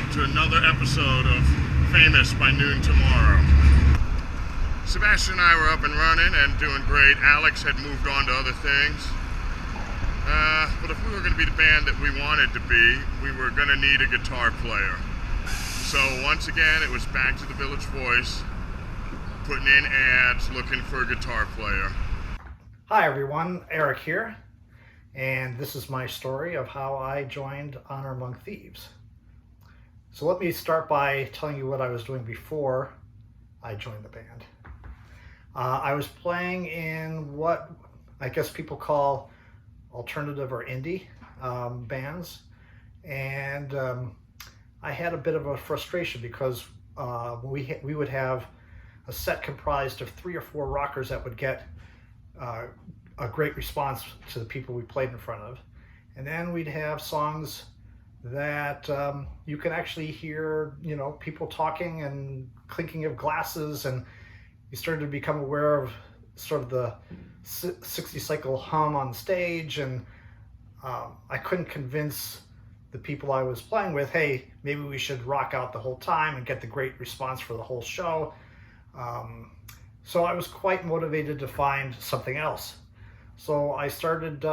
welcome to another episode of Famous by Noon Tomorrow. Sebastian and I were up and running and doing great. Alex had moved on to other things. But if we were going to be the band that we wanted to be, we were going to need a guitar player. So once again, it was back to the Village Voice, putting in ads, looking for a guitar player. Hi everyone, Eric here, and this is my story of how I joined Honor Among Thieves. So let me start by telling you what I was doing before I joined the band. I was playing in what I guess people call alternative or indie bands, and I had a bit of a frustration because we would have a set comprised of 3 or 4 rockers that would get a great response to the people we played in front of, and then we'd have songs that you can actually hear, people talking and clinking of glasses, and you started to become aware of sort of the 60 cycle hum on stage, and I couldn't convince the people I was playing with, hey, maybe we should rock out the whole time and get the great response for the whole show. So I was quite motivated to find something else. So I started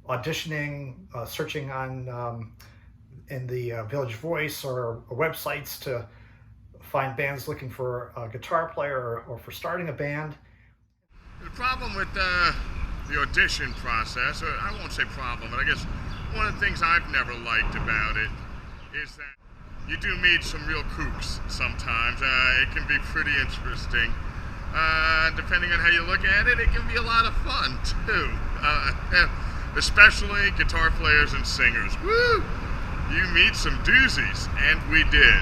auditioning, searching on in the Village Voice or websites to find bands looking for a guitar player or for starting a band. The problem with the audition process, or I won't say problem, but I guess one of the things I've never liked about it is that you do meet some real kooks sometimes. It can be pretty interesting. Depending on how you look at it, it can be a lot of fun too. Especially guitar players and singers. Woo! You meet some doozies, and we did.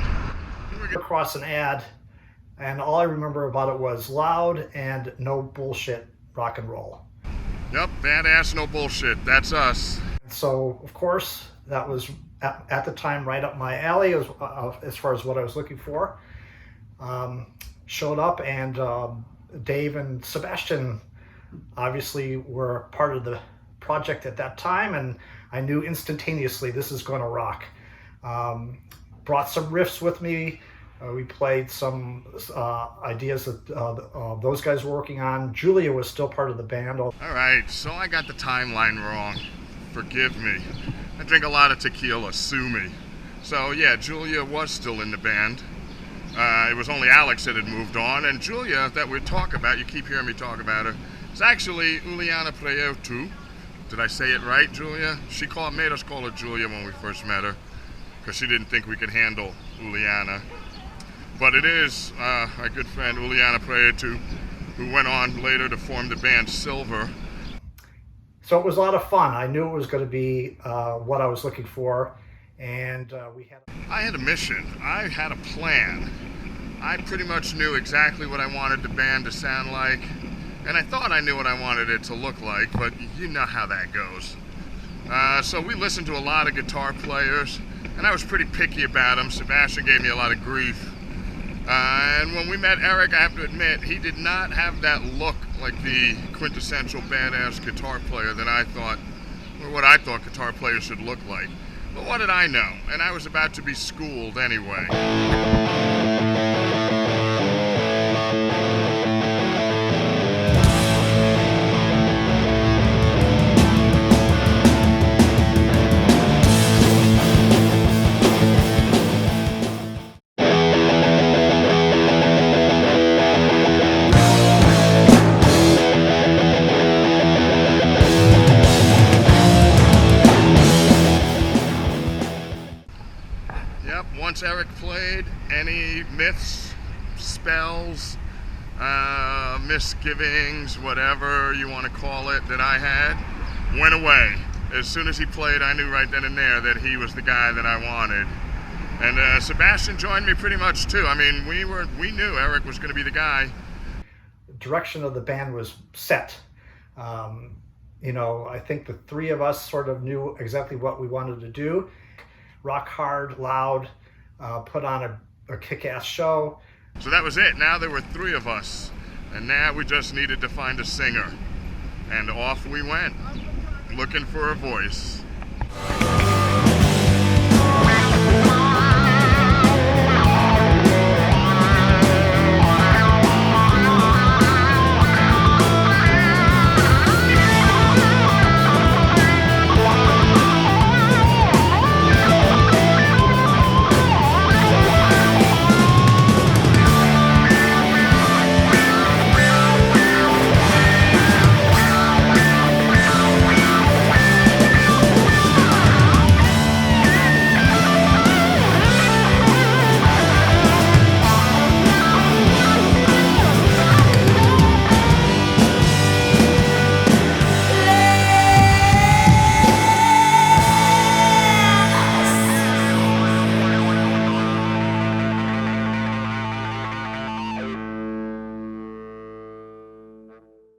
Across an ad, and all I remember about it was loud and no bullshit rock and roll. Yep, badass, no bullshit. That's us. So, of course, that was at the time right up my alley as far as what I was looking for. Showed up, and Dave and Sebastian obviously were part of the project at that time, and I knew instantaneously this is going to rock. Brought some riffs with me. We played some ideas that those guys were working on. Julia was still part of the band. All right, so I got the timeline wrong. Forgive me. I drink a lot of tequila, sue me. So yeah, Julia was still in the band. It was only Alex that had moved on, and Julia, that we talk about, you keep hearing me talk about her, is actually Juliana Preotu. Did I say it right, Julia? She made us call her Julia when we first met her, because she didn't think we could handle Juliana. But it is our good friend Juliana Preotu, who went on later to form the band Silver. So it was a lot of fun. I knew it was going to be what I was looking for, and I had a mission. I had a plan. I pretty much knew exactly what I wanted the band to sound like, and I thought I knew what I wanted it to look like, but you know how that goes. So we listened to a lot of guitar players, and I was pretty picky about them. Sebastian gave me a lot of grief. And when we met Eric, I have to admit, he did not have that look like the quintessential badass guitar player that I thought, or what I thought guitar players should look like. But what did I know? And I was about to be schooled anyway. Once Eric played, any myths, spells, misgivings, whatever you want to call it, that I had, went away. As soon as he played, I knew right then and there that he was the guy that I wanted. And Sebastian joined me pretty much too. I mean, we knew Eric was going to be the guy. The direction of the band was set. I think the 3 of us sort of knew exactly what we wanted to do. Rock hard, loud, put on a kick-ass show. So that was it. Now there were 3 of us, and now we just needed to find a singer. And off we went, looking for a voice.